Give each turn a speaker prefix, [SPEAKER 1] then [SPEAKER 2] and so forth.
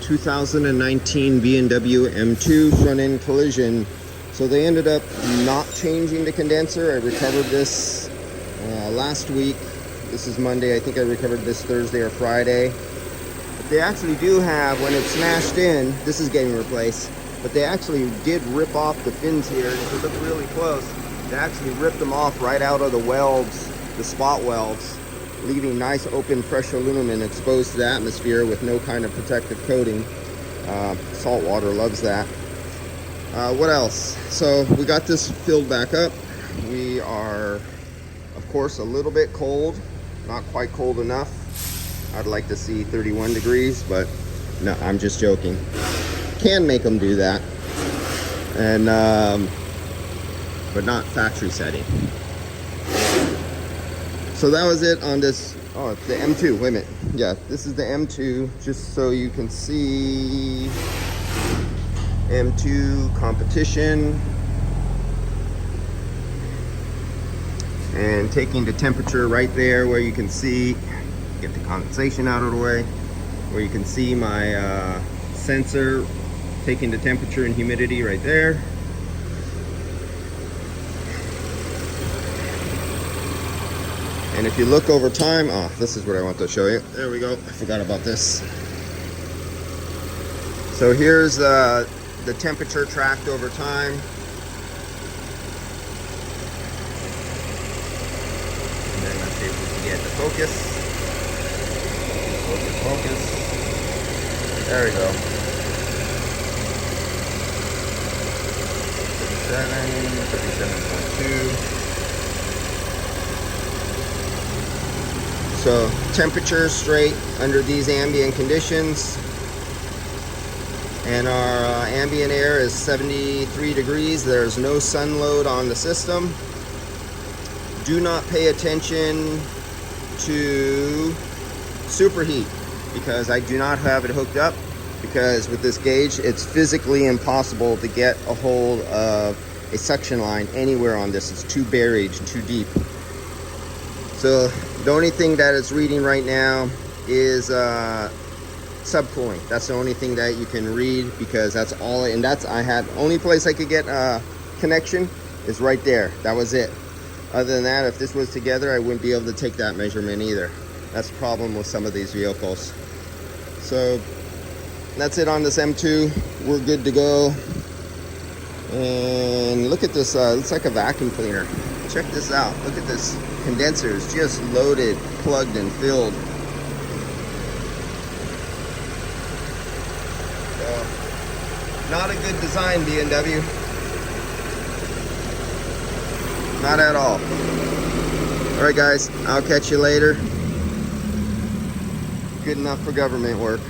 [SPEAKER 1] 2019 BMW M2 front end collision. So they ended up not changing the condenser. I recovered this last week. This is Monday. I think I recovered this Thursday or Friday. But they actually do have, when it's smashed in, this is getting replaced, but they actually did rip off the fins here. And if you look really close, they actually ripped them off right out of the welds, the spot welds, leaving nice open fresh aluminum exposed to the atmosphere with no kind of protective coating. Salt water loves that. What else? So we got this filled back up. We are, of course, a little bit cold, not quite cold enough. I'd like to see 31 degrees, but no, I'm just joking. Can make them do that, and but not factory setting. So that was it on this. Oh, it's the M2. Wait a minute. Yeah, this is the M2. Just so you can see, M2 competition, and taking the temperature right there where you can see. Get the condensation out of the way, where you can see my sensor taking the temperature and humidity right there. And if you look over time, oh, this is what I want to show you. There we go. I forgot about this. So here's the temperature tracked over time. And then let's see if we can get the focus. Focus. There we go. 37.2. So temperature straight under these ambient conditions, and our ambient air is 73 degrees. There's no sun load on the system. Do not pay attention to superheat, because I do not have it hooked up, because with this gauge it's physically impossible to get a hold of a suction line anywhere on this. It's too buried, too deep. So the only thing that it's reading right now is subcooling. That's the only thing that you can read, because that's all, and that's, I had, only place I could get a connection is right there. That was it. Other than that, if this was together, I wouldn't be able to take that measurement either. That's the problem with some of these vehicles. So that's it on this M2. We're good to go. And look at this, looks like a vacuum cleaner. Check this out. Look at this. Condenser is just loaded, plugged, and filled. So, not a good design, BMW. Not at all. All right, guys, I'll catch you later. Good enough for government work.